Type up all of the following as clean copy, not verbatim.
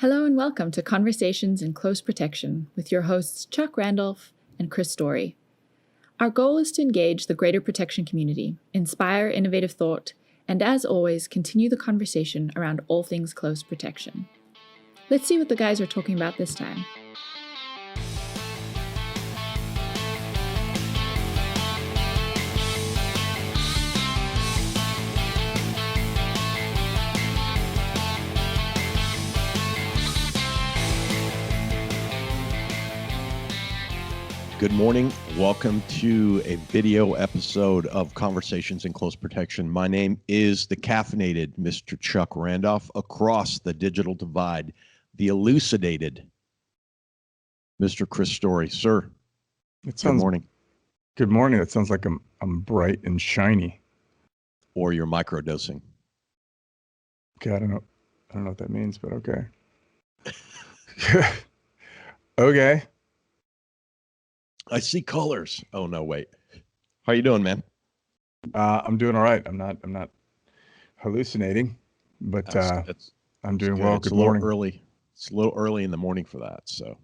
Hello and welcome to Conversations in Close Protection with your hosts Chuck Randolph and Chris Story. Our goal is to engage the greater protection community, inspire innovative thought, and as always, continue the conversation around all things close protection. Let's see what the guys are talking about this time. Good morning. Welcome to a video episode of Conversations in Close Protection. My name is the caffeinated Mr. Chuck Randolph. Across the digital divide, the elucidated Mr. Chris Story. Sir, good morning. Good morning. That sounds like I'm bright and shiny. Or you're microdosing. Okay, I don't know what that means, but okay. Okay. I see colors. Oh no, wait. How you doing, man? I'm doing all right. I'm not hallucinating, but I'm doing well. It's good a little morning. early. It's a little early in the morning for that. So,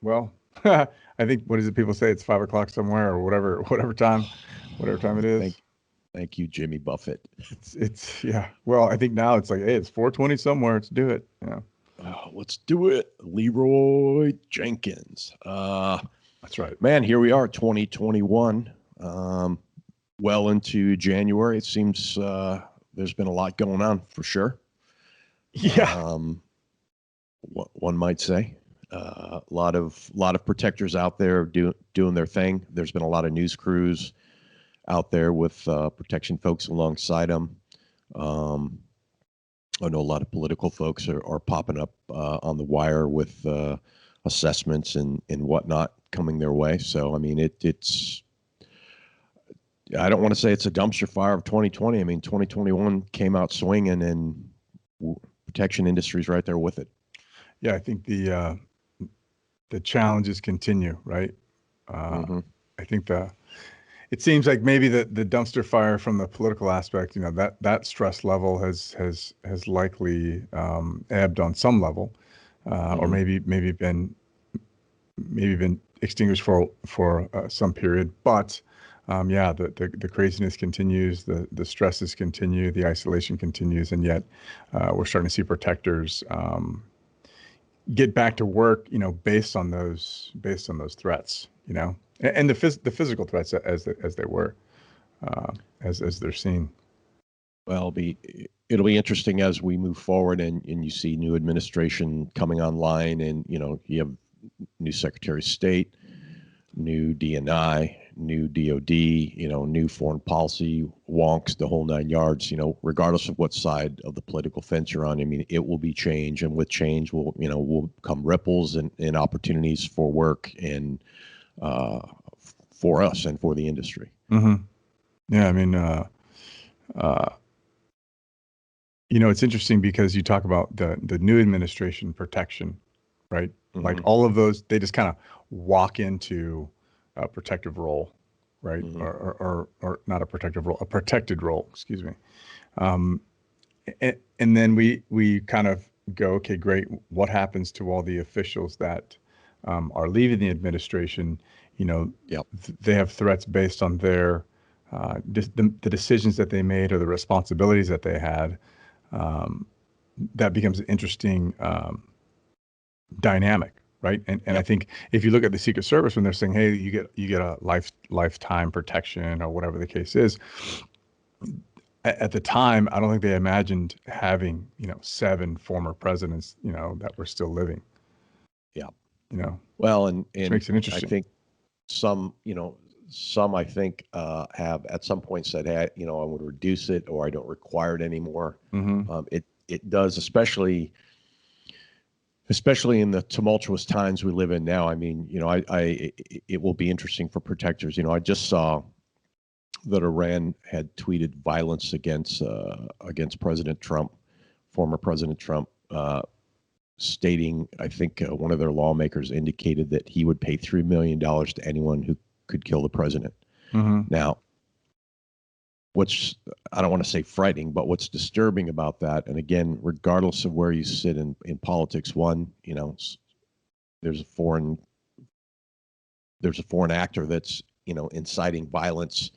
well, I think what is it? People say it's 5 o'clock somewhere or whatever time it is. Thank you, Jimmy Buffett. It's yeah. Well, I think now it's like, hey, it's 4:20 somewhere. Let's do it. Yeah. Oh, let's do it, Leroy Jenkins. That's right, man. Here we are, 2021. Well into January. It seems there's been a lot going on for sure. Yeah. One might say a lot of protectors out there doing their thing. There's been a lot of news crews out there with protection folks alongside them. I know a lot of political folks are popping up on the wire with assessments and whatnot coming their way. So, I mean, it's, I don't want to say it's a dumpster fire of 2020. I mean, 2021 came out swinging and protection industry's right there with it. Yeah, I think the challenges continue, right? Mm-hmm. I think it seems like maybe the dumpster fire from the political aspect, you know, that stress level has likely ebbed on some level, or maybe been extinguished for some period. But yeah, the craziness continues, the stresses continue, the isolation continues, and yet we're starting to see protectors get back to work, you know, based on those threats, you know, and the physical threats as they were, as they're seen. Well, it'll be interesting as we move forward and you see new administration coming online, and you know, you have new Secretary of State, new DNI, new DOD, you know, new foreign policy wonks, the whole nine yards, you know, regardless of what side of the political fence you're on. I mean, it will be change, and with change will come ripples and opportunities for work and for us and for the industry. Mm-hmm. Yeah, I mean, you know, it's interesting because you talk about the new administration protection, right? Mm-hmm. Like all of those, they just kind of walk into a protective role, right? Mm-hmm. Or not a protective role, a protected role, excuse me. And then we kind of go, okay, great. What happens to all the officials that are leaving the administration? You know, yep. They have threats based on their the decisions that they made or the responsibilities that they had. That becomes an interesting dynamic, right? And yep. I think if you look at the Secret Service, when they're saying, hey, you get a lifetime protection or whatever the case is, at the time, I don't think they imagined having, you know, 7 former presidents, you know, that were still living. Yeah. You know, well, and makes it interesting. I think some I think have at some point said, hey, you know, I would reduce it or I don't require it anymore. Mm-hmm. It does, especially in the tumultuous times we live in now. I mean, you know, it will be interesting for protectors. You know, I just saw that Iran had tweeted violence against President Trump, former President Trump, stating, I think one of their lawmakers indicated that he would pay $3 million to anyone who could kill the president. Mm-hmm. Now, what's, I don't want to say frightening, but what's disturbing about that, and again, regardless of where you sit in politics, one, there's a foreign actor that's inciting violence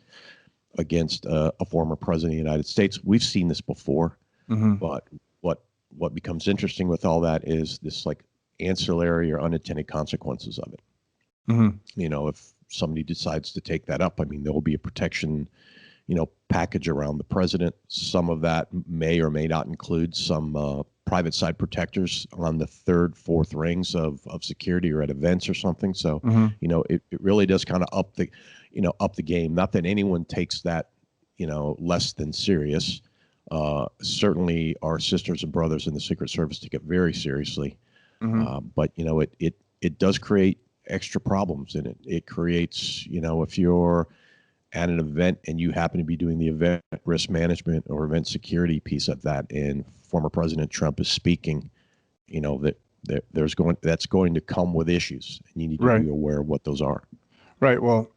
against a former president of the United States. We've seen this before, but what becomes interesting with all that is this like ancillary or unintended consequences of it. If somebody decides to take that up, I mean, there will be a protection, package around the president. Some of that may or may not include some private side protectors on the third, fourth rings of security or at events or something. So, it really does kind of up the game. Not that anyone takes that, less than serious. Certainly our sisters and brothers in the Secret Service take it very seriously. But, it does create extra problems in it. It creates, if you're at an event and you happen to be doing the event risk management or event security piece of that, and former President Trump is speaking, that's going to come with issues, and you need to be aware of what those are. Right. Well,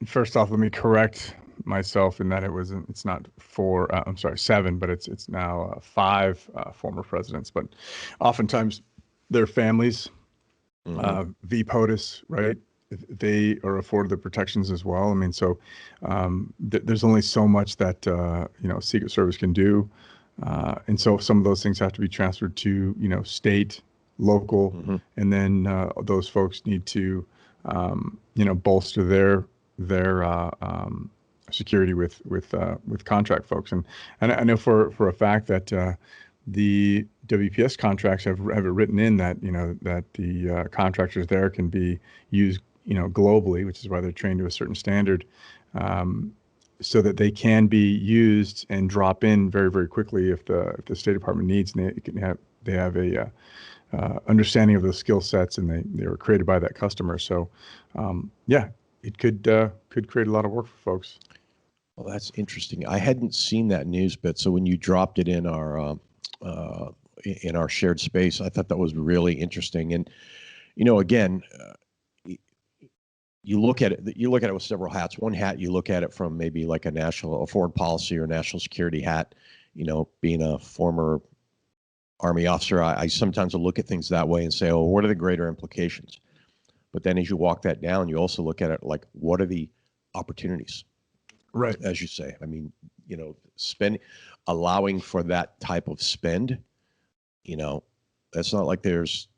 first off, let me correct myself in that it's not four, I'm sorry, seven, but it's now five former presidents. But oftentimes their families, VPOTUS, right? They are afforded the protections as well. I mean, so there's only so much that Secret Service can do, and so some of those things have to be transferred to state, local, and then those folks need to bolster their security with contract folks. And I know for a fact that the WPS contracts have it written in that that the contractors there can be used globally, which is why they're trained to a certain standard, so that they can be used and drop in very, very quickly if the State Department needs, and they have a understanding of those skill sets, and they were created by that customer. So it could create a lot of work for folks. Well, that's interesting. I hadn't seen that news bit, so when you dropped it in our shared space, I thought that was really interesting. And again, you look at it with several hats. One hat, you look at it from maybe like a foreign policy or national security hat. Being a former Army officer, I sometimes will look at things that way and say, oh, what are the greater implications? But then as you walk that down, you also look at it like, what are the opportunities? Right. As you say, I mean, allowing for that type of spend, that's not like there's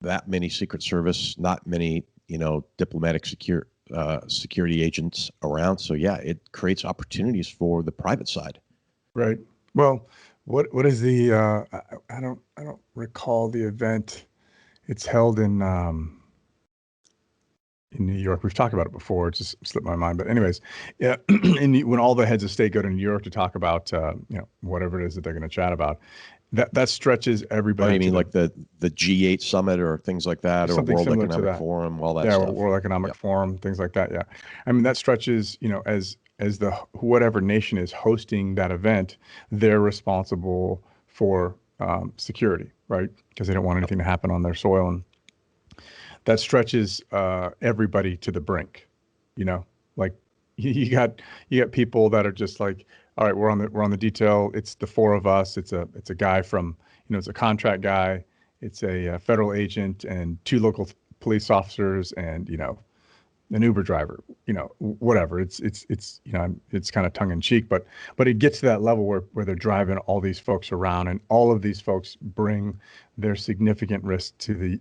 that many Secret Service, not many, diplomatic security agents around. So yeah, it creates opportunities for the private side. Right. Well, what is the I don't recall the event. It's held in New York. We've talked about it before. It just slipped my mind. But anyways, yeah, when all the heads of state go to New York to talk about whatever it is that they're going to chat about, that stretches everybody. I mean, like the G8 summit or things like that, or World Economic Forum, all that stuff. Yeah, World Economic Forum, things like that. Yeah, I mean that stretches. As the whatever nation is hosting that event, they're responsible for security, right? Because they don't want anything to happen on their soil, and that stretches everybody to the brink. Like you got people that are just like, all right, we're on the detail. It's the four of us. It's a guy from it's a contract guy. It's a federal agent and two local police officers and an Uber driver. Whatever. It's kind of tongue in cheek, but it gets to that level where they're driving all these folks around, and all of these folks bring their significant risk to the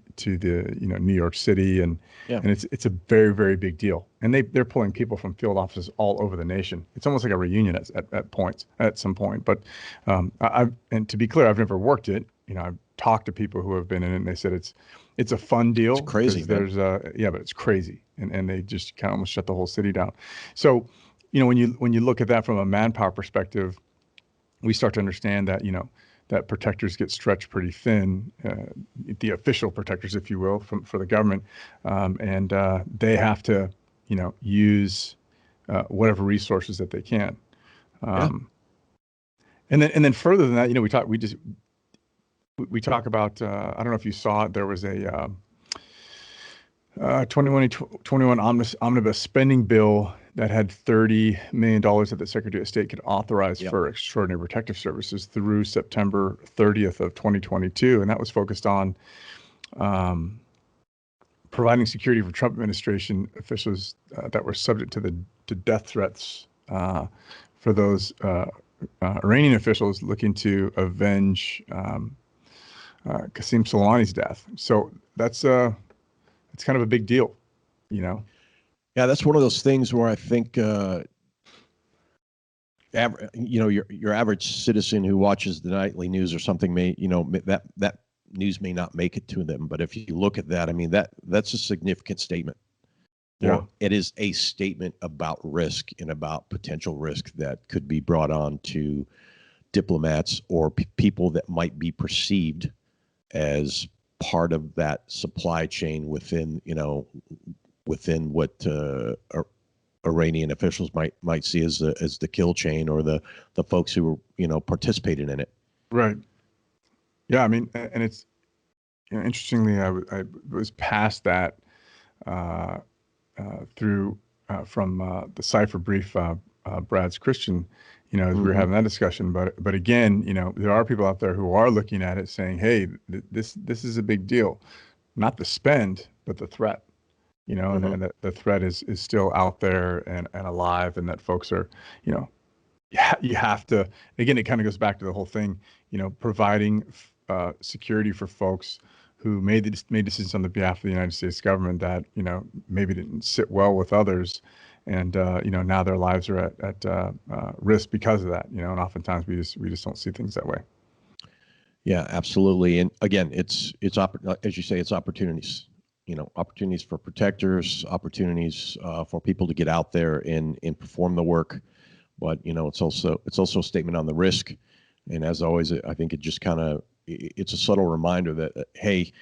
New York City, and it's a very, very big deal. And they're pulling people from field offices all over the nation. It's almost like a reunion at some point. But and to be clear, I've never worked it. I've talked to people who have been in it, and they said it's a fun deal. It's crazy. There's but it's crazy, and they just kind of almost shut the whole city down. So when you look at that from a manpower perspective, we start to understand that that protectors get stretched pretty thin, the official protectors, if you will, for the government, and they have to use whatever resources that they can. And then further than that, we talk about, I don't know if you saw it, there was a 2021 omnibus spending bill that had $30 million that the Secretary of State could authorize Yep. for extraordinary protective services through September 30th of 2022. And that was focused on providing security for Trump administration officials that were subject to death threats for those Iranian officials looking to avenge Qasem Soleimani's death. So that's kind of a big deal, you know. Yeah, that's one of those things where I think your average citizen who watches the nightly news or something may, that news may not make it to them. But if you look at that, I mean, that's a significant statement. Yeah. Or it is a statement about risk and about potential risk that could be brought on to diplomats or people that might be perceived as part of that supply chain within what Iranian officials might see as the kill chain, or the folks who participated in it. Right. Yeah. I mean, and it's, interestingly, I was past that through from the cipher brief, Brad's Christian, as we were having that discussion. But again, there are people out there who are looking at it saying, hey, this is a big deal, not the spend, but the threat, and that the threat is still out there and alive, and that folks are, you have to, again, it kind of goes back to the whole thing, providing security for folks who made decisions on the behalf of the United States government that, maybe didn't sit well with others. And, now their lives are at risk because of that, and oftentimes we just don't see things that way. Yeah, absolutely. And again, it's as you say, it's opportunities, opportunities for protectors, opportunities for people to get out there and perform the work. But, it's also a statement on the risk. And as always, I think it just it's a subtle reminder that, hey,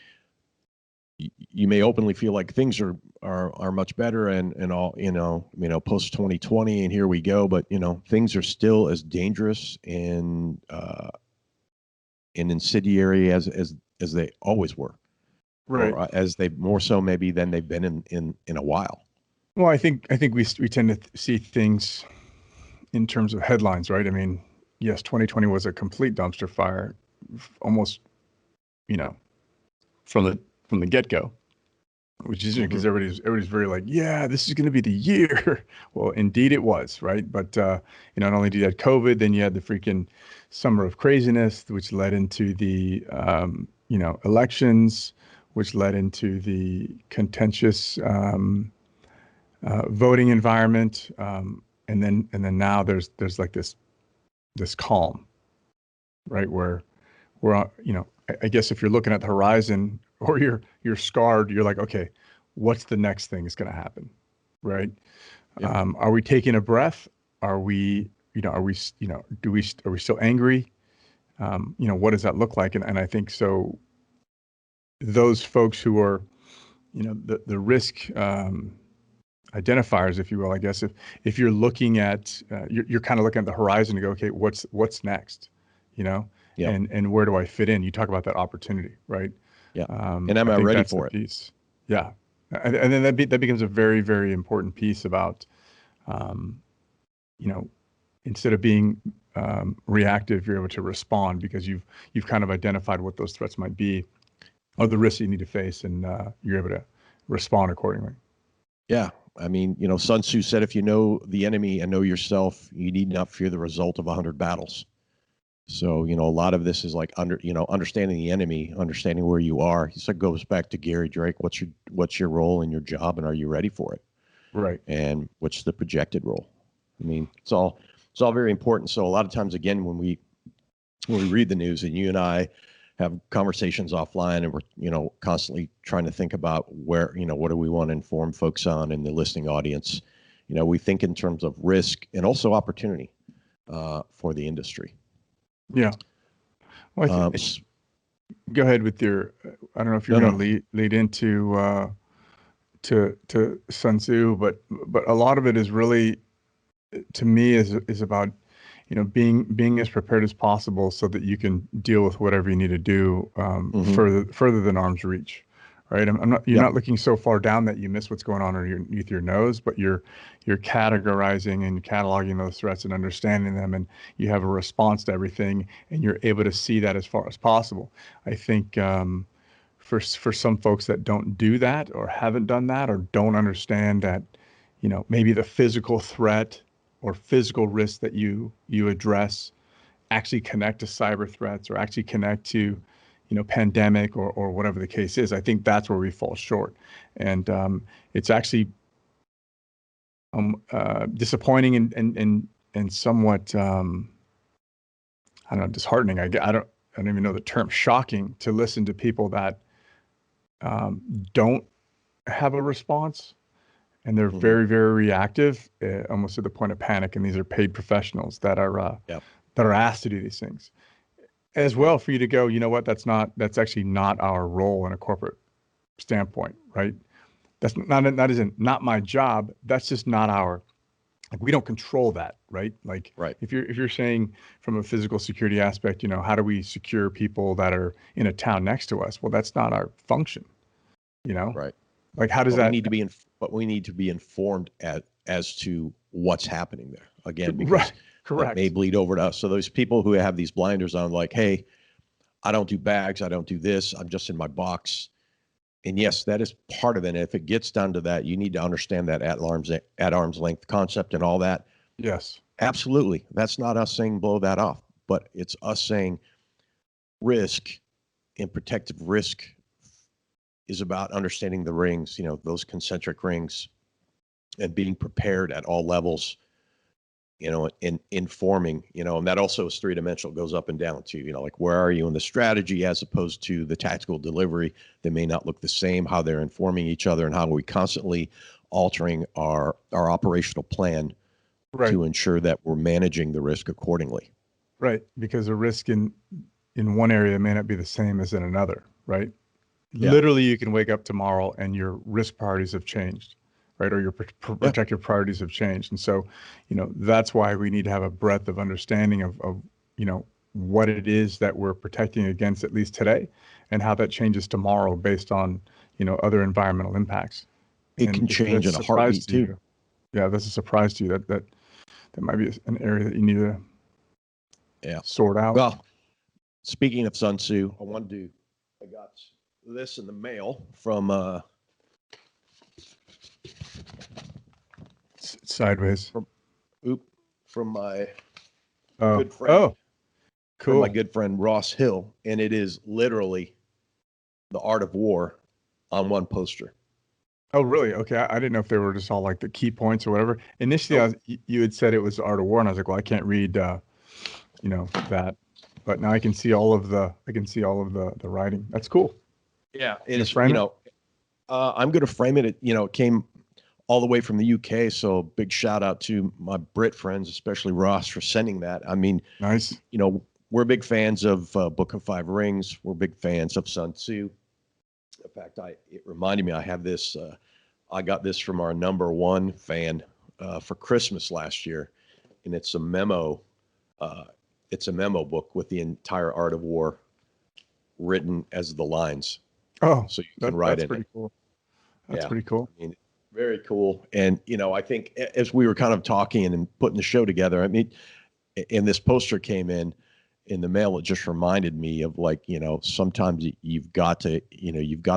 you may openly feel like things are much better and all, post 2020 and here we go, but things are still as dangerous and incendiary as they always were, right? Or as they more so maybe than they've been in a while. Well, I think we tend to see things in terms of headlines, right? I mean, yes, 2020 was a complete dumpster fire, almost, from the get-go, which is because everybody's very like, yeah, this is going to be the year. Well, indeed it was, right? But not only did you have COVID, then you had the freaking summer of craziness, which led into the elections, which led into the contentious voting environment, and then now there's like this calm, right? Where we're, I guess if you're looking at the horizon or you're scarred, you're like, okay, what's the next thing is going to happen, right? Yeah. Are we taking a breath? Are we still angry? What does that look like? And I think so. Those folks who are, the risk identifiers, if you will, I guess, if you're looking at, you're kind of looking at the horizon to go, okay, what's next, Yeah. and where do I fit in? You talk about that opportunity, right? Yeah. And am I ready for it? Piece. Yeah. And then that becomes a very, very important piece about, instead of being reactive, you're able to respond because you've kind of identified what those threats might be or the risks you need to face, and you're able to respond accordingly. Yeah. I mean, Sun Tzu said, if you know the enemy and know yourself, you need not fear the result of 100 battles. So, a lot of this is like understanding the enemy, understanding where you are. He said, goes back to Gary Drake. What's your role in your job, and are you ready for it? Right. And what's the projected role? I mean, it's all very important. So a lot of times, again, when we read the news, and you and I have conversations offline, and we're, constantly trying to think about where, what do we want to inform folks on in the listening audience. We think in terms of risk and also opportunity for the industry. Yeah. Well, go ahead with your, I don't know if you're going to lead into to Sun Tzu, but a lot of it is really, to me, is about, being as prepared as possible so that you can deal with whatever you need to do further than arm's reach, right? I'm not, you're Yep. not looking so far down that you miss what's going on underneath your nose, but you're categorizing and cataloging those threats and understanding them, and you have a response to everything, and you're able to see that as far as possible. I think for some folks that don't do that or haven't done that or don't understand that, maybe the physical threat or physical risk that you address actually connect to cyber threats or actually connect to, pandemic or whatever the case is. I think that's where we fall short. And it's actually disappointing and somewhat, I don't know, disheartening. I don't even know the term, shocking to listen to people that don't have a response, and they're very, very reactive, almost to the point of panic. And these are paid professionals that are that are asked to do these things as well. For you to go, you know what? That's actually not our role in a corporate standpoint, right? That's that isn't not my job. That's just not our. Like, we don't control that, right? Like, Right. if you're saying from a physical security aspect, how do we secure people that are in a town next to us? Well, that's not our function, Right. Like, how does But that? we need to be informed as to what's happening there again, because Right. that Correct. may bleed over to us. So those people who have these blinders on, like, hey, I don't do bags, I don't do this, I'm just in my box. And yes, that is part of it. And if it gets down to that, you need to understand that at arm's length concept and all that. Yes. Absolutely. That's not us saying blow that off, but it's us saying risk and protective risk is about understanding the rings, those concentric rings, and being prepared at all levels, in informing, and that also is three-dimensional, goes up and down too, like where are you in the strategy as opposed to the tactical delivery. They may not look the same, how they're informing each other, and how are we constantly altering our operational plan Right. to ensure that we're managing the risk accordingly. Right. Because a risk in one area may not be the same as in another, right? Yeah. Literally, you can wake up tomorrow and your risk priorities have changed, right? Or your protective priorities have changed. And so, that's why we need to have a breadth of understanding of what it is that we're protecting against, at least today, and how that changes tomorrow based on, other environmental impacts. It can And if change that's in a a surprise heartbeat to too. you, yeah, that's a surprise to you, that might be an area that you need to sort out. Well, speaking of Sun Tzu, I got this in the mail from Sideways. from my good friend. Cool. From my good friend Ross Hill, and it is literally The Art of War on one poster. Oh, really? Okay. I didn't know if they were just all like the key points or whatever. Initially, Nope. You had said it was Art of War, and I was like, well, I can't read, that. But now I can see all of the writing. That's cool. Yeah, You frame it? I'm going to frame it. It came all the way from the UK, so big shout out to my Brit friends, especially Ross, for sending that. I mean, Nice. We're big fans of Book of Five Rings. We're big fans of Sun Tzu. In fact, it reminded me, I have this. I got this from our number one fan for Christmas last year, and it's a memo. It's a memo book with the entire Art of War written as the lines. Oh, so you can write that's in pretty it. cool. That's Yeah. pretty cool. I mean, very cool. And I think as we were kind of talking and putting the show together, I mean, and this poster came in the mail, it just reminded me of, like, sometimes you've got to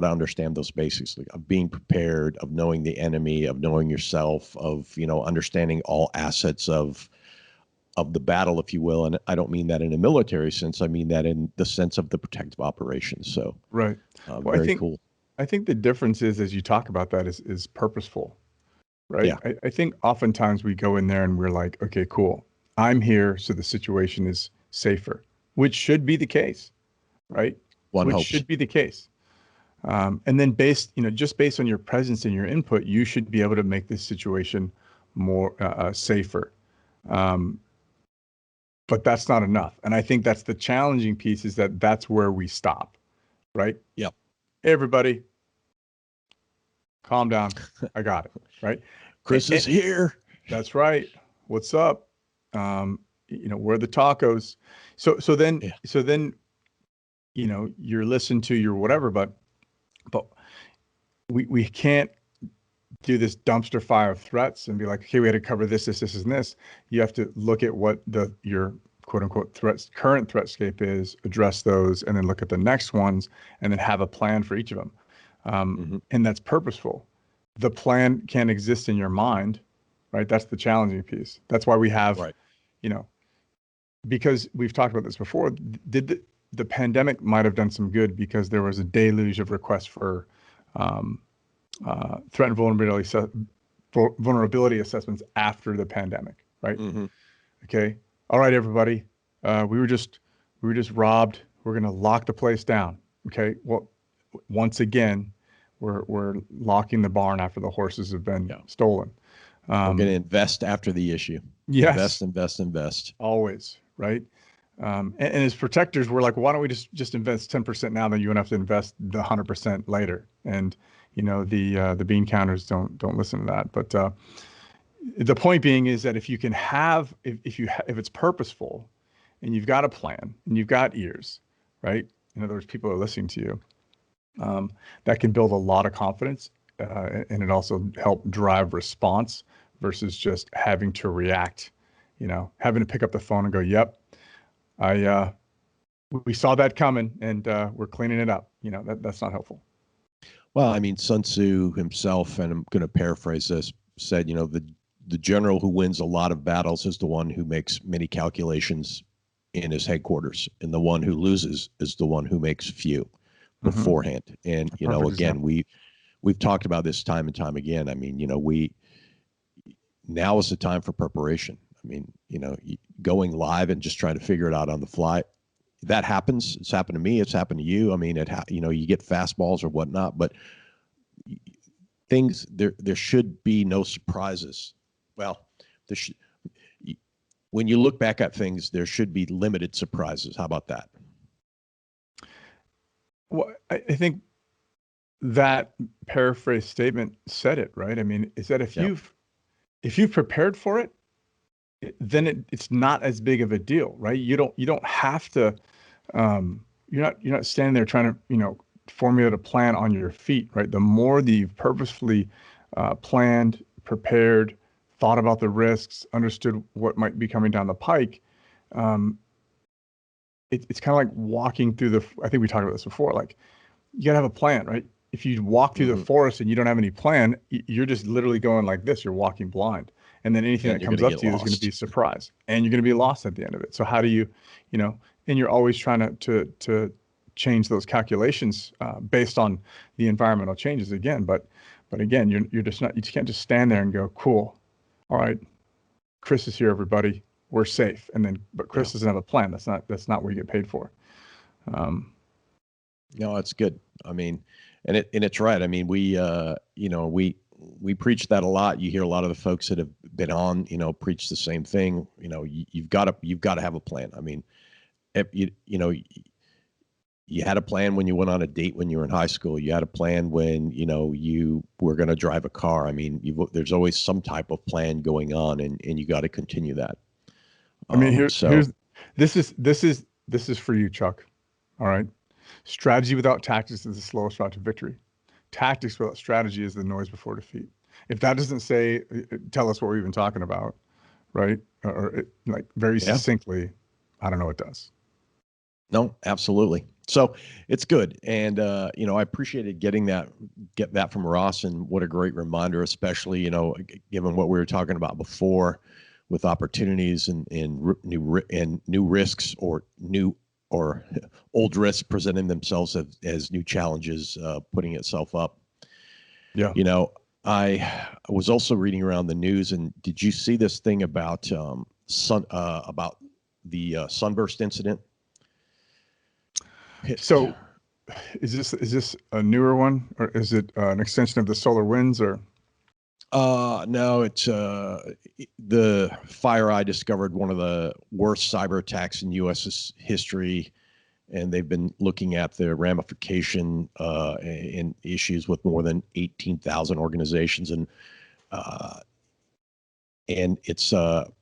understand those basics, like, of being prepared, of knowing the enemy, of knowing yourself, of understanding all assets of the battle, if you will. And I don't mean that in a military sense, I mean that in the sense of the protective operations. So Right. Well, very cool. I think the difference is, as you talk about that, is purposeful, right? Yeah. I think oftentimes we go in there and we're like, okay, cool. I'm here so the situation is safer, which should be the case, right? One Which hopes. should be the case. And then just based on your presence and your input, you should be able to make this situation more safer. But that's not enough. And I think that's the challenging piece, is that's where we stop, right? Yep. Hey, everybody, calm down. I got it, right? Chris is here. That's right. What's up? Where are the tacos? So then, you're listened to, you're whatever, but But we can't do this dumpster fire of threats and be like, okay, we had to cover this, and this. You have to look at what your quote unquote current threatscape is, address those, and then look at the next ones, and then have a plan for each of them. And that's purposeful. The plan can't exist in your mind, right? That's the challenging piece. That's why we have, Right. Because we've talked about this before, the pandemic might have done some good because there was a deluge of requests for threat and vulnerability assessments after the pandemic, right? Okay. All right, everybody. We were just robbed. We're going to lock the place down. Okay. Well, once again, we're locking the barn after the horses have been stolen. We're going to invest after the issue. Yes. Invest. Always. Right. And as protectors, we're like, why don't we just invest 10% now, then you won't have to invest the 100% later. And the bean counters don't listen to that. But the point being is that if you can have, if it's purposeful, and you've got a plan and you've got ears, right? In other words, people are listening to you. That can build a lot of confidence, and it also help drive response versus just having to react. Having to pick up the phone and go, "Yep, we saw that coming, and we're cleaning it up." That's not helpful. Well, I mean, Sun Tzu himself, and I'm going to paraphrase this, said, the general who wins a lot of battles is the one who makes many calculations in his headquarters, and the one who loses is the one who makes few beforehand. And again, we've talked about this time and time again. I mean, now is the time for preparation. I mean, going live and just trying to figure it out on the fly. That happens. It's happened to me. It's happened to you. I mean, you get fastballs or whatnot, but there should be no surprises. Well, when you look back at things, there should be limited surprises. How about that? Well, I think that paraphrase statement said it, right? I mean, is that if you've prepared for it, then it's not as big of a deal, right? You don't have to. You're not standing there trying to formulate a plan on your feet, right? The more that you've purposefully planned, prepared, thought about the risks, understood what might be coming down the pike, it's kind of like walking through I think we talked about this before. Like, you gotta have a plan, right? If you walk through the forest and you don't have any plan, you're just literally going like this. You're walking blind. And then anything that comes up to you is going to be a surprise, and you're going to be lost at the end of it. So how do you, and you're always trying to change those calculations based on the environmental changes again. But again, you're just not, you can't just stand there and go, cool. All right, Chris is here, everybody. We're safe. But Chris doesn't have a plan. That's not what you get paid for. No, it's good. I mean, and it's right. I mean, we preach that a lot. You hear a lot of the folks that have been on, preach the same thing. You've got to have a plan. I mean, you had a plan when you went on a date when you were in high school. You had a plan when, you were going to drive a car. I mean, there's always some type of plan going on, and you got to continue that. I mean, this is for you, Chuck. All right. Strategy without tactics is the slowest route to victory. Tactics without strategy is the noise before defeat. If that doesn't tell us what we're even talking about, right? Or very succinctly, I don't know what does. No, absolutely. So it's good. And, I appreciated get that from Ross, and what a great reminder, especially, given what we were talking about before with opportunities and new risks or old risks presenting themselves as new challenges, putting itself up. Yeah. I was also reading around the news, and did you see this thing about about the sunburst incident? So is this a newer one, or is it an extension of the solar winds, or? No, it's the FireEye discovered one of the worst cyber attacks in U.S. history, and they've been looking at the ramification in issues with more than 18,000 organizations, and it's the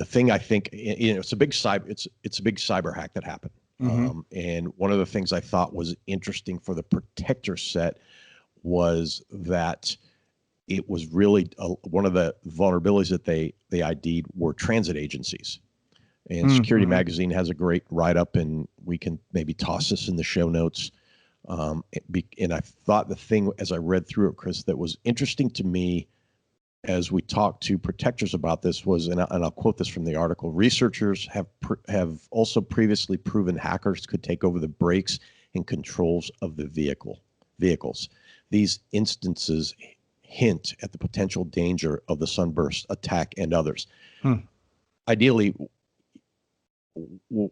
thing. I think it's a big cyber hack that happened, And one of the things I thought was interesting for the protector set was that it was really one of the vulnerabilities that they ID'd were transit agencies. And Security Magazine has a great write-up, and we can maybe toss this in the show notes. And I thought the thing, as I read through it, Chris, that was interesting to me as we talked to protectors about this was, and I'll quote this from the article, researchers have also previously proven hackers could take over the brakes and controls of the vehicles. These instances hint at the potential danger of the sunburst attack and others. Ideally, what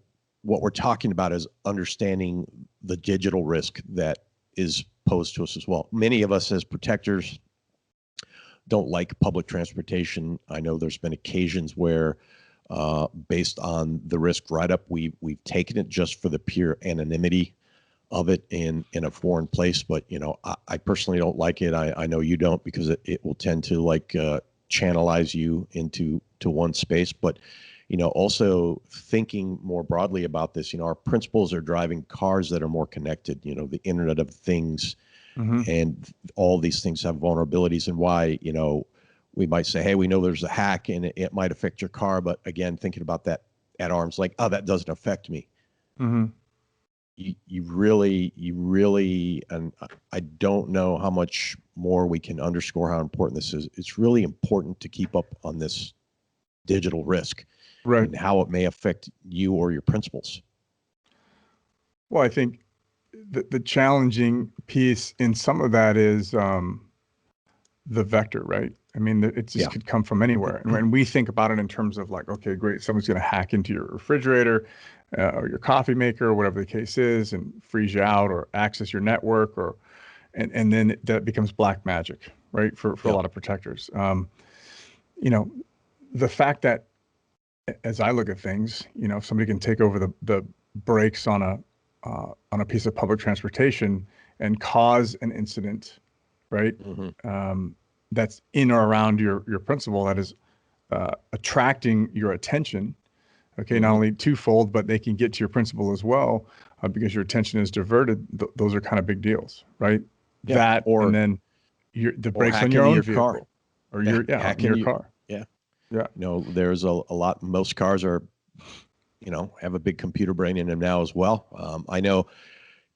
we're talking about is understanding the digital risk that is posed to us as well. Many of us as protectors don't like public transportation. I know there's been occasions where, based on the risk write-up, we've taken it just for the pure anonymity of it in a foreign place. But I personally don't like it. I know you don't, because it will tend to channelize you into one space. But also thinking more broadly about this, our principals are driving cars that are more connected, the Internet of Things, and all these things have vulnerabilities. And why, we might say, hey, we know there's a hack and it might affect your car. But again, thinking about that at arm's length, that doesn't affect me. You really, and I don't know how much more we can underscore how important this is. It's really important to keep up on this digital risk, right, and how it may affect you or your principals. Well, I think the challenging piece in some of that is the vector, right? I mean, it just could come from anywhere. And when we think about it in terms of okay, great, someone's going to hack into your refrigerator or your coffee maker or whatever the case is and freeze you out or access your network, and then that becomes black magic, right? For a lot of protectors. The fact that, as I look at things, if somebody can take over the brakes on a piece of public transportation and cause an incident, right? That's in or around your principal, that is attracting your attention. Okay, not only twofold, but they can get to your principal as well because your attention is diverted. Those are kind of big deals, right? Yeah. And then the brakes on your own vehicle, car. Or your car. Yeah. Yeah. There's a lot. Most cars are, have a big computer brain in them now as well. I know,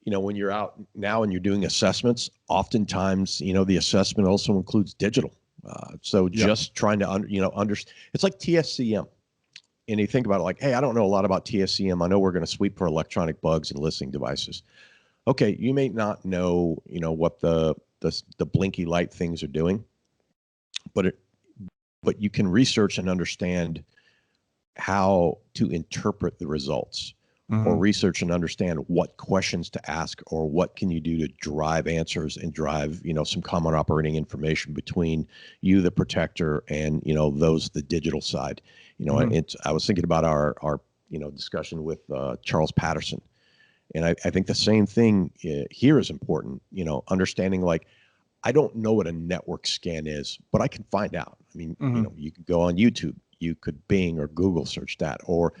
when you're out now and you're doing assessments, oftentimes, the assessment also includes digital. So just trying to, understand, it's like TSCM. And you think about it hey, I don't know a lot about TSCM. I know we're going to sweep for electronic bugs and listening devices. Okay, you may not know, what the blinky light things are doing, but you can research and understand how to interpret the results, or research and understand what questions to ask, or what can you do to drive answers and drive, some common operating information between you, the protector, and, the digital side. I was thinking about our discussion with Charles Patterson. And I think the same thing here is important, understanding I don't know what a network scan is, but I can find out. I mean, you could go on YouTube, you could Bing or Google search that, or,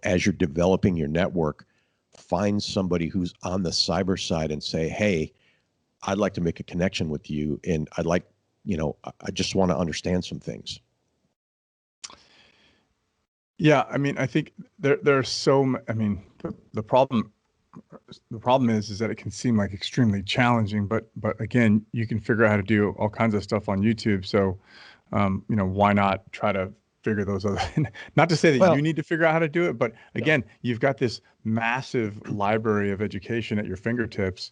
as you're developing your network, find somebody who's on the cyber side and say, hey, I'd like to make a connection with you. And I'd like, I just want to understand some things. Yeah. I mean, I think there are the problem is that it can seem extremely challenging, but again, you can figure out how to do all kinds of stuff on YouTube. So, why not try to figure those other, not to say that you need to figure out how to do it, but again, you've got this massive library of education at your fingertips.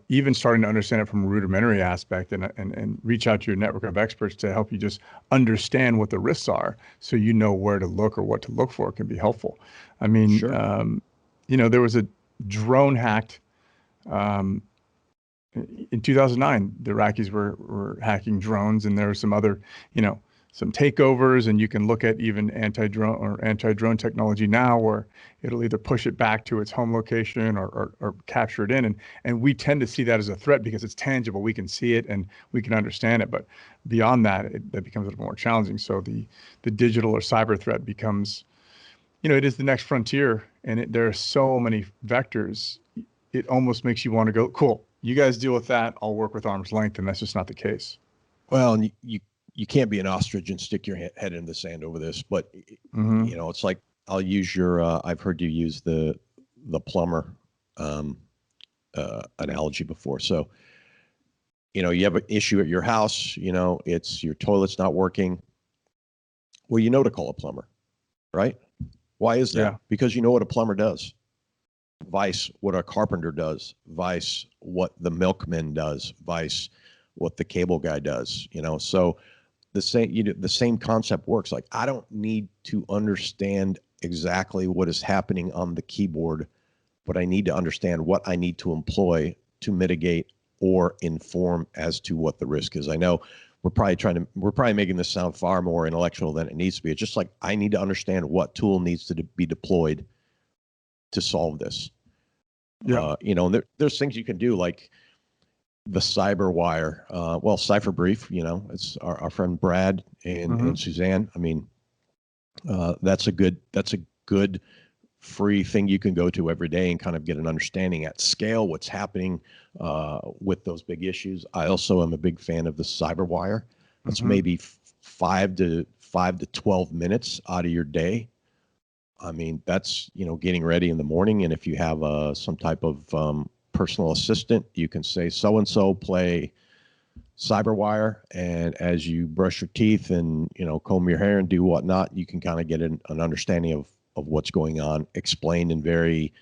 Even starting to understand it from a rudimentary aspect and reach out to your network of experts to help you just understand what the risks are, so where to look or what to look for can be helpful. I mean, there was a drone hacked in 2009. The Iraqis were hacking drones, and there were some other, some takeovers, and you can look at even anti-drone technology now, where it'll either push it back to its home location or capture it in. And we tend to see that as a threat because it's tangible. We can see it and we can understand it. But beyond that, that becomes a little more challenging. So the digital or cyber threat becomes, it is the next frontier and there are so many vectors. It almost makes you want to go, cool, you guys deal with that. I'll work with arm's length. And that's just not the case. Well, and you can't be an ostrich and stick your head in the sand over this, but it's like, I'll use I've heard you use the plumber analogy before. So, you have an issue at your house, it's your toilet's not working. Well, to call a plumber, right? Why is that? Yeah. Because you know what a plumber does, vice what a carpenter does, vice what the milkman does, vice what the cable guy does, so the same concept works. Like, I don't need to understand exactly what is happening on the keyboard, but I need to understand what I need to employ to mitigate or inform as to what the risk is. I know we're probably making this sound far more intellectual than it needs to be. It's just like, I need to understand what tool needs to be deployed to solve this. Yeah. There's things you can do, like the cyber wire. Cipher brief, it's our friend Brad and Suzanne. I mean, that's a good free thing you can go to every day and kind of get an understanding at scale what's happening with those big issues. I also am a big fan of the cyber wire. That's maybe 5 to 12 minutes out of your day. I mean, that's, getting ready in the morning. And if you have some type of personal assistant, you can say, so-and-so play Cyberwire. And as you brush your teeth and, comb your hair and do whatnot, you can kind of get an understanding of what's going on, explained in very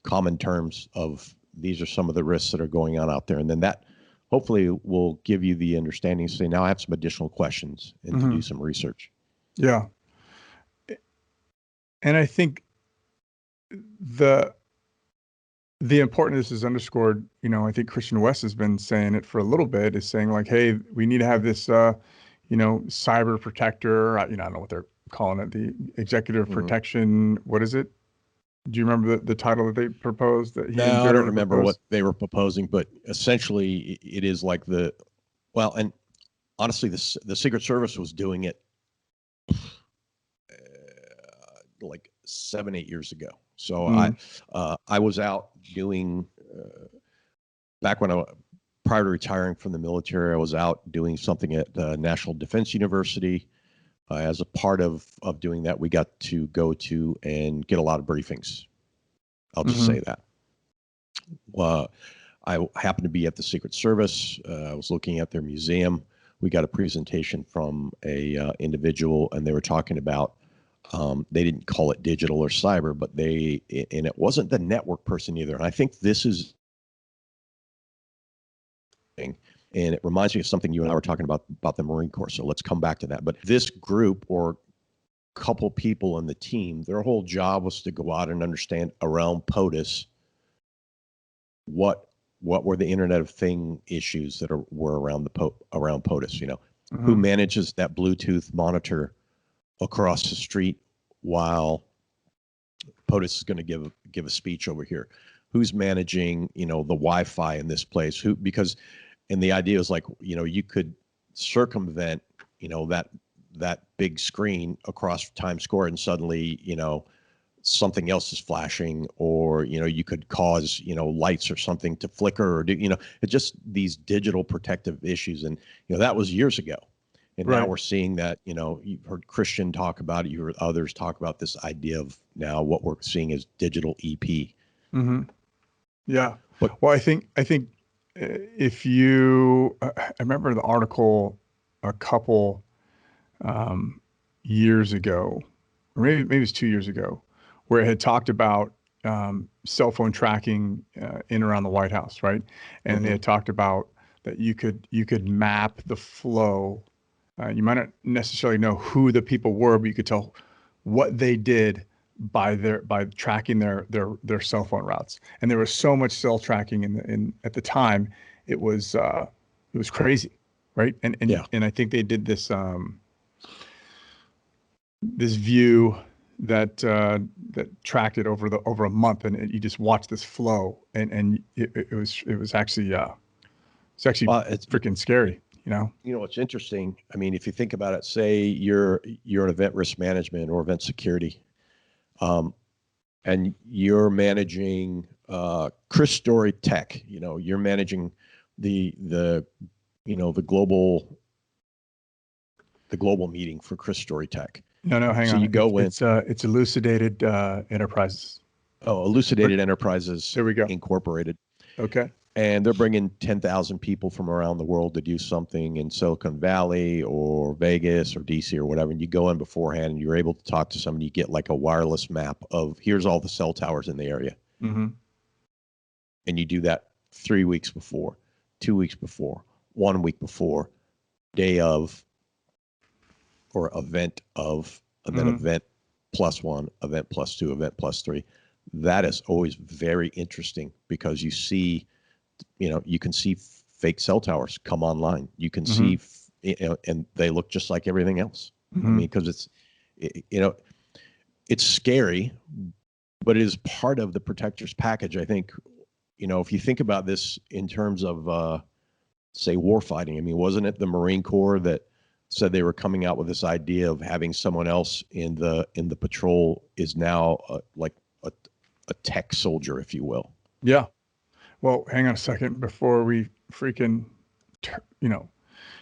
common terms of, these are some of the risks that are going on out there. And then that hopefully will give you the understanding to say, now I have some additional questions and to do some research. Yeah. And I think the importance is underscored, I think Christian West has been saying it for a little bit, is saying like, hey, we need to have this, cyber protector. I don't know what they're calling it, the executive protection. What is it? Do you remember the title that they proposed? That No, I don't remember what they were proposing, but essentially it is like and honestly, the Secret Service was doing it like 7-8 years ago. So I was out doing back when prior to retiring from the military, I was out doing something at National Defense University. As a part of doing that, we got to go to and get a lot of briefings. I'll just say that. I happened to be at the Secret Service. I was looking at their museum. We got a presentation from a individual, and they were talking about, they didn't call it digital or cyber, but and it wasn't the network person either. And I think this is, and it reminds me of something you and I were talking about the Marine Corps. So let's come back to that. But this group, or couple people in the team, their whole job was to go out and understand around POTUS what were the Internet of Thing issues that were around around POTUS. Who manages that Bluetooth monitor across the street while POTUS is going to give a speech over here? Who's managing, the Wi-Fi in this place? And the idea is like, you could circumvent, that big screen across Times Square, and suddenly, something else is flashing, or, you could cause, lights or something to flicker, or it's just these digital protective issues. And, that was years ago. And now we're seeing that, you've heard Christian talk about it. You heard others talk about this idea of now what we're seeing is digital EP. Yeah. Well, I think if you, I remember the article a couple years ago, or maybe it was 2 years ago, where it had talked about cell phone tracking in and around the White House, right? And they had talked about that you could map the flow. You might not necessarily know who the people were, but you could tell what they did by tracking their cell phone routes. And there was so much cell tracking at the time, it was crazy, right? And I think they did this this view that tracked it over a month, and you just watch this flow, and it was actually it's freaking scary. It's interesting. I mean, if you think about it, say you're an event risk management or event security, and you're managing Chris Story Tech. You're managing the global meeting for Chris Story Tech. No, hang So on. you go in. It's Elucidated Enterprises. Oh, Elucidated Enterprises There we go. Incorporated. Okay. And they're bringing 10,000 people from around the world to do something in Silicon Valley or Vegas or DC or whatever. And you go in beforehand and you're able to talk to somebody. You get like a wireless map of here's all the cell towers in the area. Mm-hmm. And you do that 3 weeks before, 2 weeks before, 1 week before, day of, or event of, and then event +1, event +2, event +3. That is always very interesting because you see, you can see fake cell towers come online. You can see, and they look just like everything else. I mean, because it's scary, but it is part of the protector's package. I think, if you think about this in terms of, say, warfighting, I mean, wasn't it the Marine Corps that said they were coming out with this idea of having someone else in the patrol is now like a tech soldier, if you will? Yeah. Well, hang on a second before we freaking,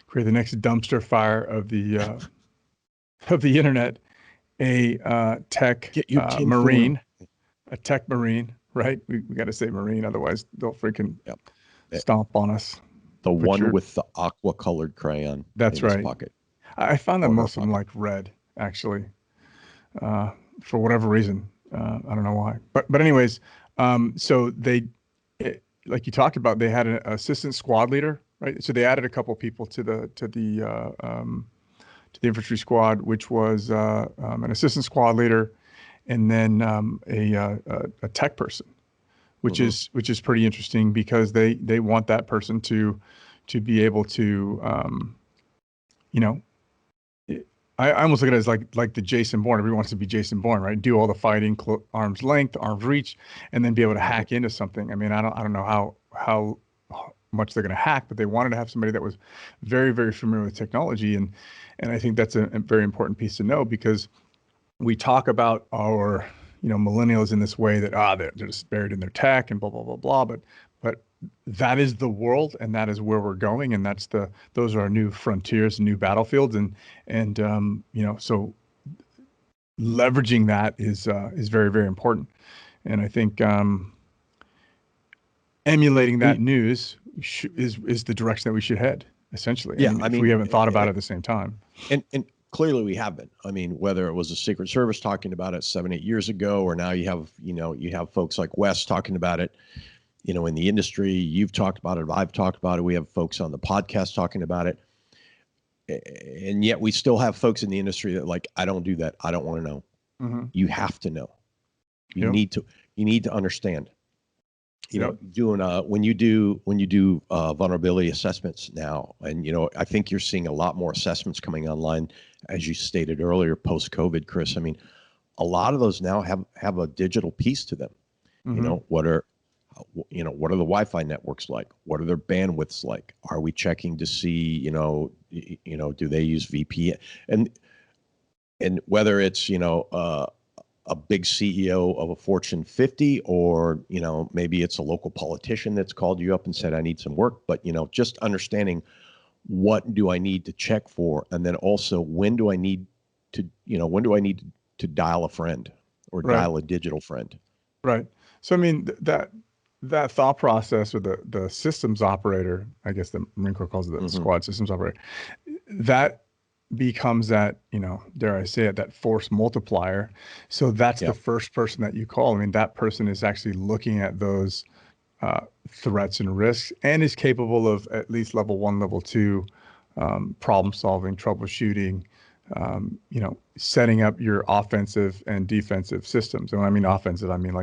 create the next dumpster fire of the internet. A tech Marine, a tech Marine, right? We got to say Marine, otherwise they'll freaking stomp on us. The one with the aqua colored crayon. That's in right. His pocket. I found that most of them like red, actually, for whatever reason. I don't know why, but anyways, so like you talked about, they had an assistant squad leader, right? So they added a couple people to the infantry squad, which was an assistant squad leader, and then a tech person, which is pretty interesting because they want that person to be able to, I almost look at it as like the Jason Bourne. Everyone wants to be Jason Bourne, right? Do all the fighting, arm's length, arm's reach, and then be able to hack into something. I mean, I don't know how much they're going to hack, but they wanted to have somebody that was very, very familiar with technology, and I think that's a very important piece to know, because we talk about our millennials in this way that they're just buried in their tech and blah blah blah blah, but that is the world, and that is where we're going, and those are our new frontiers, new battlefields, and so leveraging that is very, very important. And I think emulating that news is the direction that we should head, essentially. Yeah, I mean, if we haven't thought about it at the same time. And clearly we haven't. I mean, whether it was the Secret Service talking about it 7-8 years ago, or now you have folks like Wes talking about it, in the industry. You've talked about it. I've talked about it. We have folks on the podcast talking about it. And yet we still have folks in the industry that I don't do that. I don't want to know. You have to know. You need to understand. Doing when you do vulnerability assessments now, and I think you're seeing a lot more assessments coming online, as you stated earlier, post-COVID, Chris. I mean, a lot of those now have a digital piece to them. What are the Wi-Fi networks like? What are their bandwidths like? Are we checking to see, do they use VPN? And whether it's, a big CEO of a Fortune 50, or, maybe it's a local politician that's called you up and said, I need some work, but, just understanding what do I need to check for? And then also, when do I need to dial a friend or dial a digital friend? Right. So, I mean, that thought process, or the systems operator, I guess the Marine Corps calls it the squad systems operator, that becomes that, dare I say it, that force multiplier. So that's the first person that you call. I mean, that person is actually looking at those threats and risks, and is capable of at least level 1, level 2 problem solving, troubleshooting, setting up your offensive and defensive systems. And when I mean offensive, I mean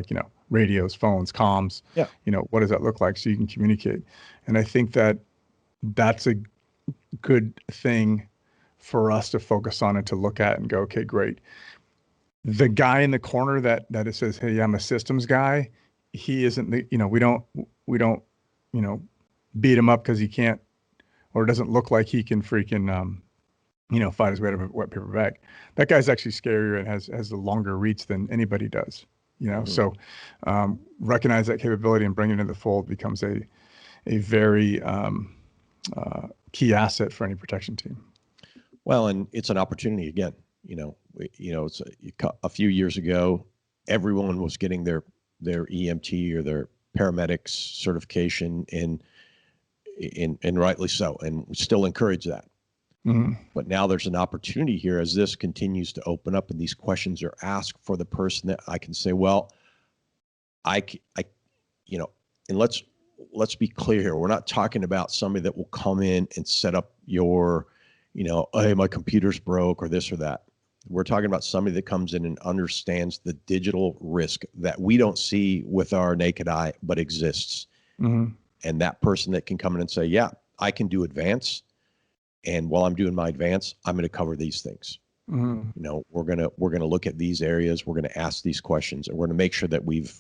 radios, phones, comms. Yeah. What does that look like so you can communicate? And I think that that's a good thing for us to focus on and to look at and go, okay, great. The guy in the corner that it says, hey, I'm a systems guy, he isn't the, we don't beat him up because he can't, or doesn't look like he can freaking fight his way out of a wet paper bag. That guy's actually scarier and has a longer reach than anybody does. So recognize that capability and bring it into the fold becomes a very key asset for any protection team. Well, and it's an opportunity again. It's a few years ago, everyone was getting their EMT or their paramedics certification, and rightly so, and we still encourage that. But now there's an opportunity here as this continues to open up and these questions are asked for the person that I can say, well, and let's be clear here. We're not talking about somebody that will come in and set up your, hey, my computer's broke or this or that. We're talking about somebody that comes in and understands the digital risk that we don't see with our naked eye, but exists. And that person that can come in and say, yeah, I can do advance. And while I'm doing my advance, I'm going to cover these things. We're going to look at these areas. We're going to ask these questions, and we're going to make sure that we've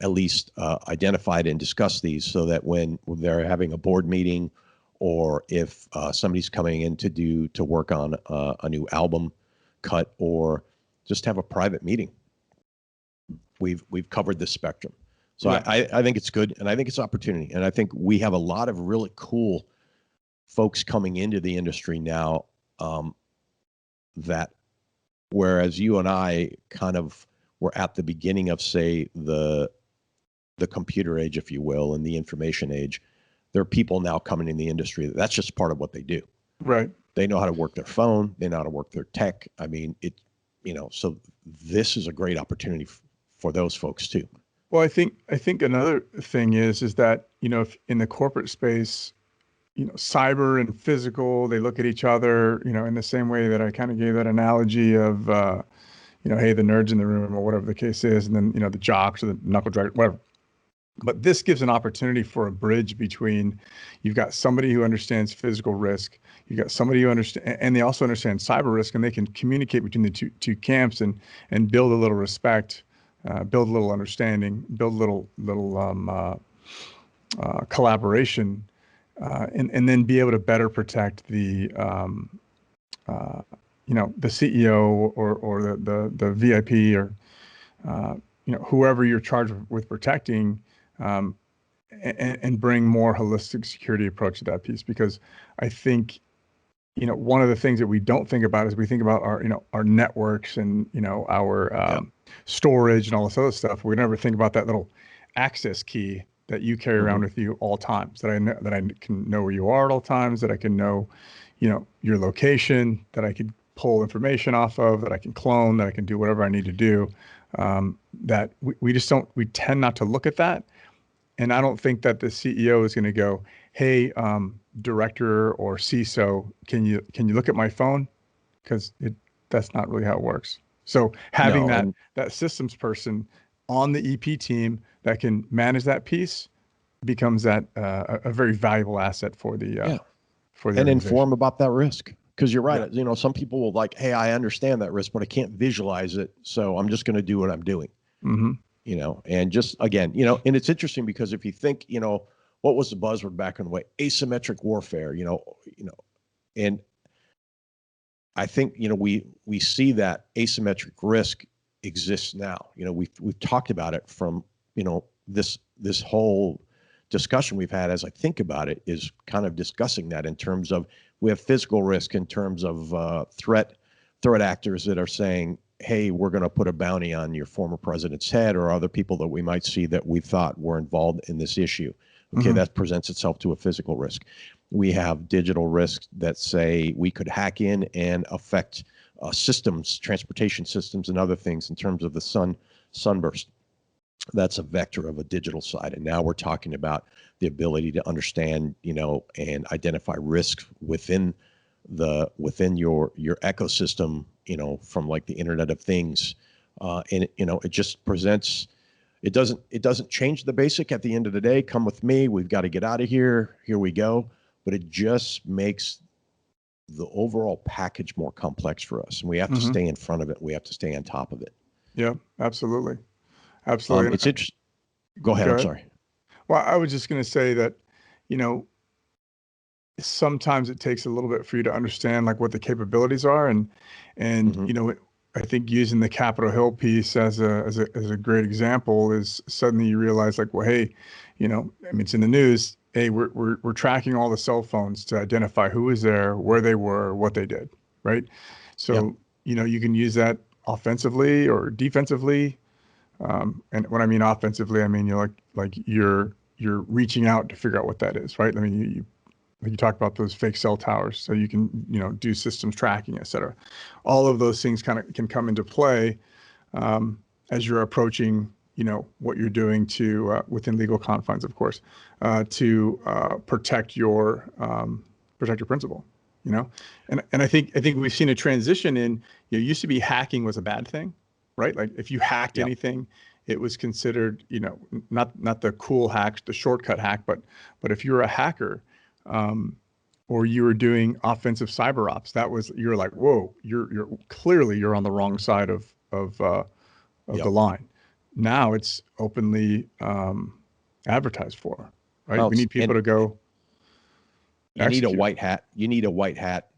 at least identified and discussed these, so that when they're having a board meeting, or if somebody's coming in to work on a new album cut, or just have a private meeting, we've covered this spectrum. So yeah. I think it's good, and I think it's opportunity, and I think we have a lot of really cool folks coming into the industry now, that whereas you and I kind of were at the beginning of, say, the computer age, if you will, and the information age, there are people now coming in the industry that's just part of what they do. Right. They know how to work their phone. They know how to work their tech. I mean, so this is a great opportunity for those folks too. Well, I think another thing is that, if in the corporate space, cyber and physical, they look at each other, in the same way that I kind of gave that analogy of, hey, the nerds in the room, or whatever the case is, and then, the jocks or the knuckle dragger, whatever. But this gives an opportunity for a bridge between, you've got somebody who understands physical risk, you've got somebody who understands, and they also understand cyber risk, and they can communicate between the two camps and build a little respect, build a little understanding, build a little collaboration. And then be able to better protect the CEO or the VIP, or whoever you're charged with protecting, and bring more holistic security approach to that piece. Because I think one of the things that we don't think about is we think about our networks and our storage and all this other stuff. We never think about that little access key that you carry around with you all times, that I can know where you are at all times, that I can know, your location, that I could pull information off of, that I can clone, that I can do whatever I need to do. That we tend not to look at that. And I don't think that the CEO is going to go, hey, director or CISO, can you look at my phone? Because that's not really how it works. So having that systems person on the EP team that can manage that piece becomes a very valuable asset for the and inform about that risk. Because you're right. Yeah. Some people will hey, I understand that risk, but I can't visualize it, so I'm just going to do what I'm doing. And just again, and it's interesting because if you think, what was the buzzword back in the way? Asymmetric warfare. And I think we see that asymmetric risk exists now. We've talked about it from this whole discussion we've had, as I think about it, is kind of discussing that in terms of, we have physical risk in terms of threat actors that are saying, hey, we're going to put a bounty on your former president's head, or other people that we might see that we thought were involved in this issue. Okay, that presents itself to a physical risk. We have digital risks that say we could hack in and affect systems, transportation systems, and other things in terms of the sunburst. That's a vector of a digital side. And now we're talking about the ability to understand, and identify risks within your ecosystem, from like the Internet of Things. And it just presents, it doesn't change the basic at the end of the day. Come with me, we've got to get out of here. Here we go. But it just makes the overall package more complex for us. And we have to stay in front of it. We have to stay on top of it. Yeah, absolutely. Absolutely. It's interesting. Go ahead. I'm sorry. Well, I was just going to say that, sometimes it takes a little bit for you to understand what the capabilities are, and I think using the Capitol Hill piece as a great example is suddenly you realize like, well, hey, I mean, it's in the news. Hey, we're tracking all the cell phones to identify who was there, where they were, what they did, right? So, you can use that offensively or defensively. And when I mean offensively, I mean you're reaching out to figure out what that is, right? I mean, you talked about those fake cell towers, so you can do systems tracking, et cetera. All of those things kind of can come into play as you're approaching what you're doing to within legal confines, of course, to protect your principal. And I think we've seen a transition in. It used to be hacking was a bad thing, right? Like if you hacked anything, it was considered not the cool hack, the shortcut hack, but if you're a hacker, or you were doing offensive cyber ops, you're like, whoa, you're clearly you're on the wrong side of the line. Now it's openly advertised for, right? Well, we need people to go. You need a white hat. You need a white hat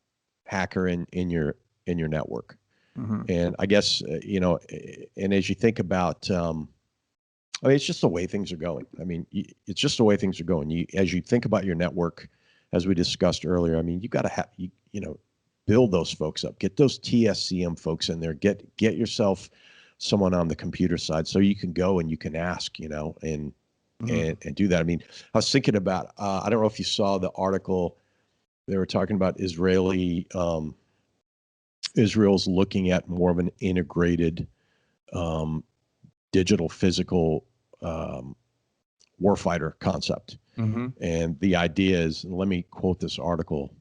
hacker in your network. Mm-hmm. And I guess and as you think about, I mean, it's just the way things are going. I mean, it's just the way things are going. As you think about your network, as we discussed earlier, I mean, you got to have build those folks up, get those TSCM folks in there, get yourself someone on the computer side so you can go and you can ask, and do that. I mean, I was thinking about, I don't know if you saw the article, they were talking about Israel's looking at more of an integrated digital physical warfighter concept. Mm-hmm. And the idea is, let me quote this article.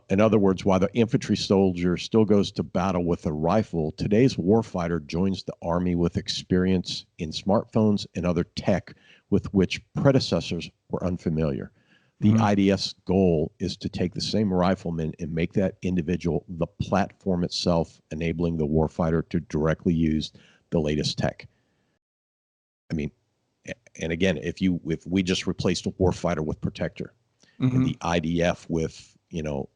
In other words, while the infantry soldier still goes to battle with a rifle, today's warfighter joins the army with experience in smartphones and other tech with which predecessors were unfamiliar. The IDF's goal is to take the same rifleman and make that individual the platform itself, enabling the warfighter to directly use the latest tech. I mean, and again, if we just replaced a warfighter with protector, and the IDF with the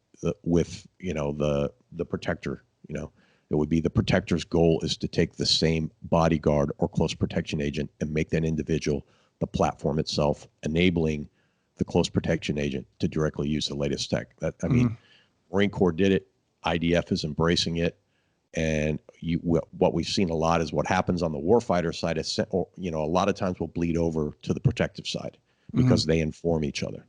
protector, it would be the protector's goal is to take the same bodyguard or close protection agent and make that individual the platform itself, enabling the close protection agent to directly use the latest tech. I mean, Marine Corps did it. IDF is embracing it. And what we've seen a lot is what happens on the warfighter side is, a lot of times will bleed over to the protective side because they inform each other.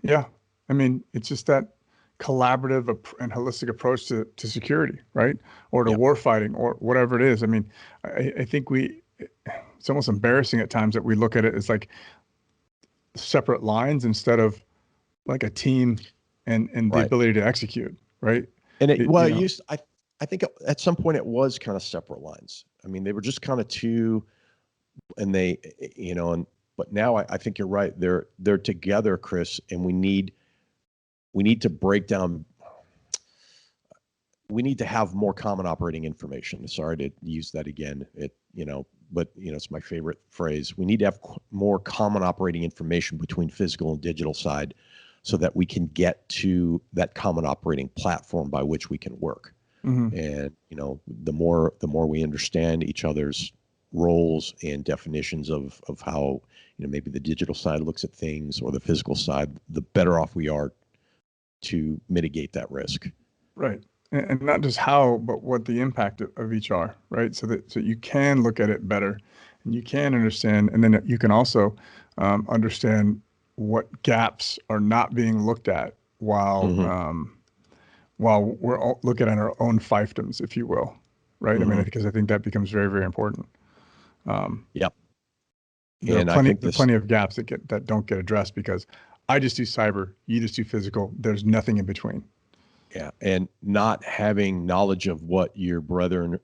Yeah. I mean, it's just that collaborative and holistic approach to security, right? Or to warfighting or whatever it is. I mean, I think it's almost embarrassing at times that we look at it as like separate lines instead of like a team and the ability to execute, right? And I think at some point it was kind of separate lines. I mean, they were just kind of two, and but now I think you're right. They're together, Chris, and we need to break down. We need to have more common operating information. Sorry to use that again. But it's my favorite phrase. We need to have more common operating information between physical and digital side, so that we can get to that common operating platform by which we can work. And the more we understand each other's roles and definitions of how maybe the digital side looks at things or the physical side, the better off we are to mitigate that risk. Right. And not just how, but what the impact of each are, right? So you can look at it better and you can understand, and then you can also understand what gaps are not being looked at while we're all looking at our own fiefdoms, if you will, right? I mean, because I think that becomes very, very important. Yep. There are plenty of gaps that don't get addressed because I just do cyber, you just do physical. There's nothing in between. Yeah, and not having knowledge of what your brothers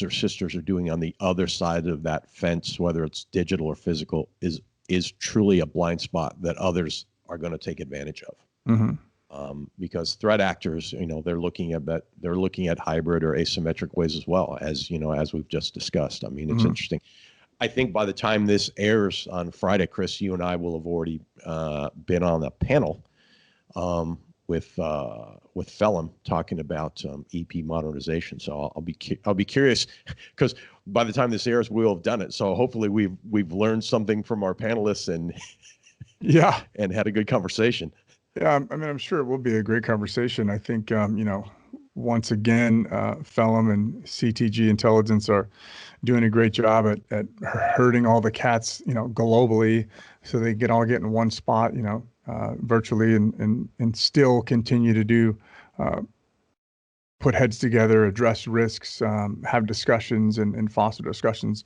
or sisters are doing on the other side of that fence, whether it's digital or physical, is truly a blind spot that others are going to take advantage of. Because threat actors, they're looking at hybrid or asymmetric ways as well, as we've just discussed. I mean, it's interesting. I think by the time this airs on Friday, Chris, you and I will have already been on a panel with Phelim talking about EP modernization. So I'll be curious, because by the time this airs, we'll have done it. So hopefully we've learned something from our panelists and Yeah. and had a good conversation. Yeah. I mean, I'm sure it will be a great conversation. I think, once again, Phelim and CTG Intelligence are doing a great job at herding all the cats, globally, so they get in one spot, virtually, and still continue to do, put heads together, address risks, have discussions and foster discussions,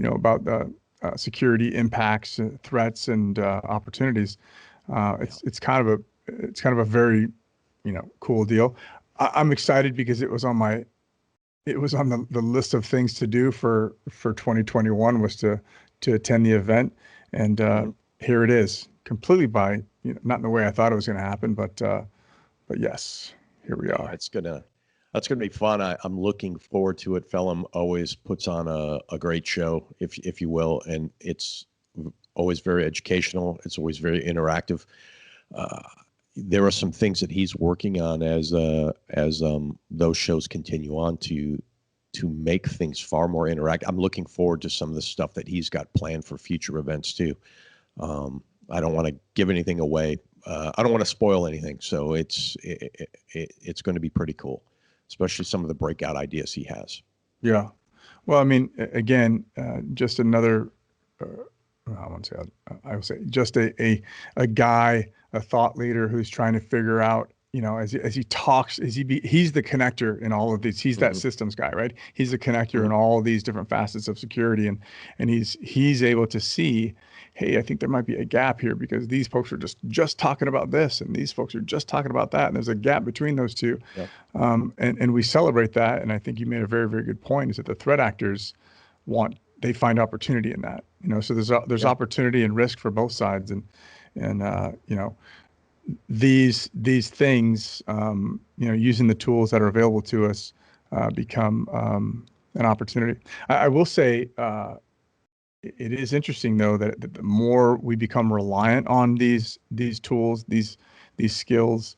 about the security impacts, threats, and opportunities. It's kind of a very, cool deal. I'm excited because it was on the list of things to do for 2021, was to attend the event, and here it is, completely by, not in the way I thought it was going to happen, but yes, here we are. That's gonna be fun. I'm looking forward to it. Phelim always puts on a great show, if you will, and it's always very educational. It's always very interactive. There are some things that he's working on as those shows continue on to make things far more interactive. I'm looking forward to some of the stuff that he's got planned for future events too. I don't want to give anything away. I don't want to spoil anything. So it's going to be pretty cool, especially some of the breakout ideas he has. Yeah. Well, I mean, again, just another, I would say just a guy, a thought leader who's trying to figure out, as he talks, he's the connector in all of these. He's that systems guy, right? He's the connector in all these different facets of security, and he's able to see, hey, I think there might be a gap here because these folks are just talking about this, and these folks are just talking about that, and there's a gap between those two. Yep. And we celebrate that. And I think you made a very, very good point, is that the threat actors they find opportunity in that, so there's opportunity and risk for both sides. And these things, using the tools that are available to us, become an opportunity. I will say, it is interesting though that the more we become reliant on these tools, these skills,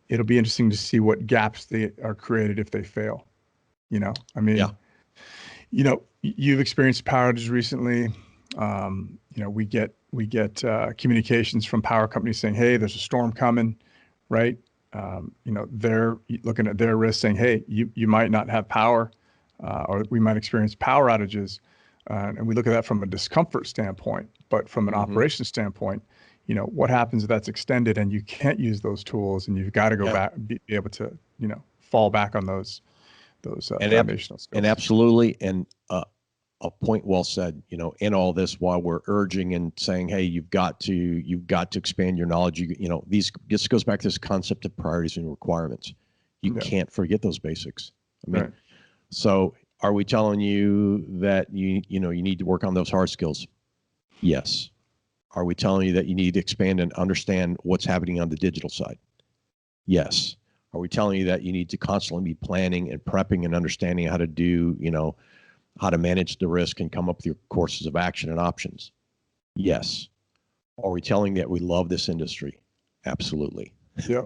it'll be interesting to see what gaps they are created if they fail. I mean, you've experienced power outages recently. We get communications from power companies saying, hey, there's a storm coming, right? They're looking at their risk, saying, hey, you might not have power, or we might experience power outages. And we look at that from a discomfort standpoint, but from an operations standpoint, what happens if that's extended and you can't use those tools, and you've got to go back, be able to, fall back on those foundational skills. And absolutely. And a point well said, in all this, while we're urging and saying, hey, you've got to expand your knowledge. This goes back to this concept of priorities and requirements. You can't forget those basics. I mean, so are we telling you that you need to work on those hard skills? Yes. Are we telling you that you need to expand and understand what's happening on the digital side? Yes. Are we telling you that you need to constantly be planning and prepping and understanding how to do, how to manage the risk and come up with your courses of action and options? Yes. Are we telling you that we love this industry? Absolutely. Yeah.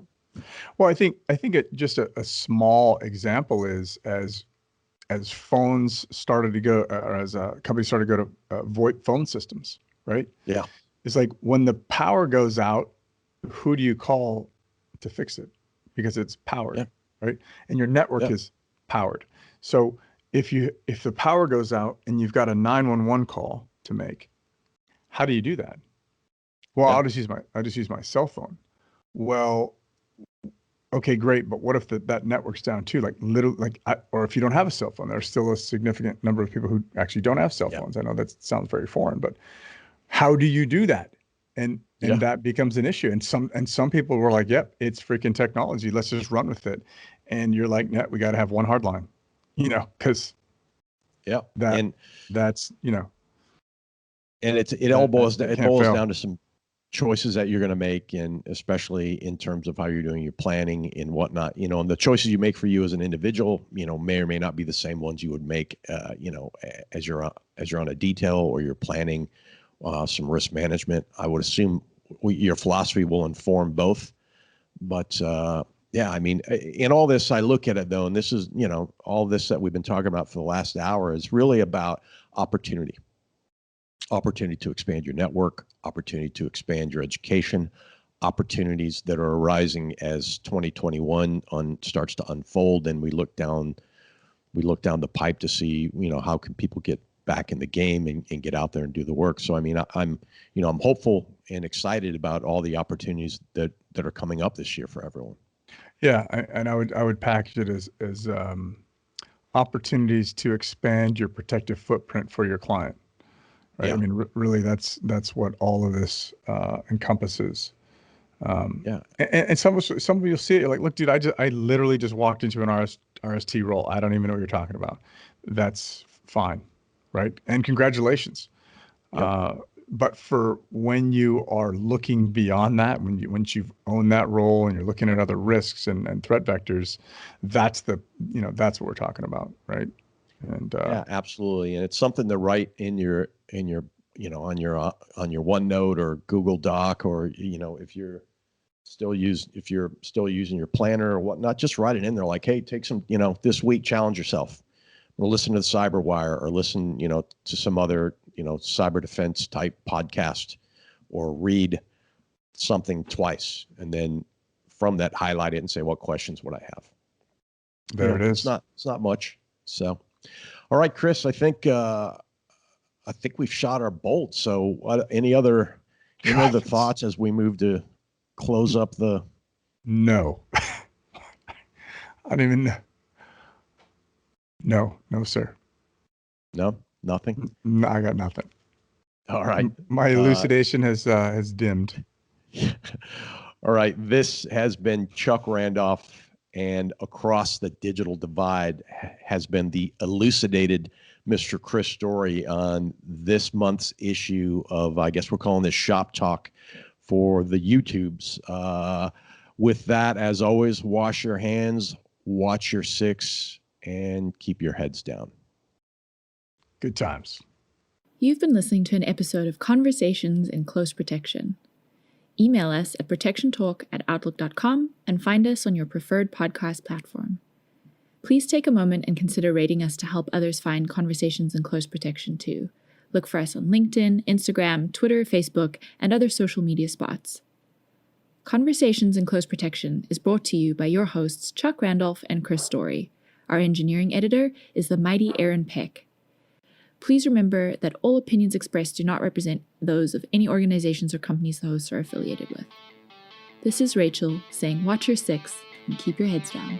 Well, I think just a small example is as phones started to go, or as companies started to go to VoIP phone systems, right? Yeah. It's like when the power goes out, who do you call to fix it? Because it's powered, right? And your network is powered. So if the power goes out and you've got a 911 call to make, how do you do that? Well, I'll just use my cell phone. Well, okay, great, but what if that network's down too? Or if you don't have a cell phone, there's still a significant number of people who actually don't have cell phones. I know that sounds very foreign, but how do you do that? And that becomes an issue. And some people were like, yep, it's freaking technology. Let's just run with it. And you're like, we got to have one hard line, because that's. And it all boils down to some choices that you're going to make, and especially in terms of how you're doing your planning and whatnot, and the choices you make for you as an individual, may or may not be the same ones you would make, as you're on a detail or you're planning some risk management. I would assume your philosophy will inform both. But yeah, I mean, in all this, I look at it though, and this is, all this that we've been talking about for the last hour is really about opportunity to expand your network, opportunity to expand your education, opportunities that are arising as 2021 starts to unfold, and we look down the pipe to see, how can people get back in the game and get out there and do the work. So I mean, I'm hopeful and excited about all the opportunities that are coming up this year for everyone. Yeah, and I would package it as opportunities to expand your protective footprint for your client. Right. Yeah. I mean, really, that's what all of this encompasses. Yeah. And some of you will see it, you're like, look, dude, I literally just walked into an RST role. I don't even know what you're talking about. That's fine, right? And congratulations. Yep. But for when you are looking beyond that, once you've owned that role and you're looking at other risks and threat vectors, that's that's what we're talking about, right? And yeah, absolutely. And it's something to write in your on your OneNote or Google Doc, or if you're still using your planner or whatnot, just write it in there. Like, hey, take some, this week, challenge yourself. Or listen to the Cyberwire, or listen, to some other, cyber defense type podcast, or read something twice, and then from that highlight it and say, what questions would I have? There it is. It's not much. So, all right, Chris, I think we've shot our bolt. So any other thoughts as we move to close up the? No. I don't even know. No, sir. No, nothing. No, I got nothing. All right. My elucidation has dimmed. All right. This has been Chuck Randolph, and across the digital divide has been the elucidated Mr. Chris Story on this month's issue of, I guess we're calling this Shop Talk for the YouTubes. With that, as always, wash your hands, watch your six, and keep your heads down. Good times. You've been listening to an episode of Conversations in Close Protection. Email us at protectiontalk@outlook.com and find us on your preferred podcast platform. Please take a moment and consider rating us to help others find Conversations in Close Protection too. Look for us on LinkedIn, Instagram, Twitter, Facebook, and other social media spots. Conversations in Close Protection is brought to you by your hosts Chuck Randolph and Chris Story. Our engineering editor is the mighty Aaron Peck. Please remember that all opinions expressed do not represent those of any organizations or companies the hosts are affiliated with. This is Rachel saying watch your six and keep your heads down.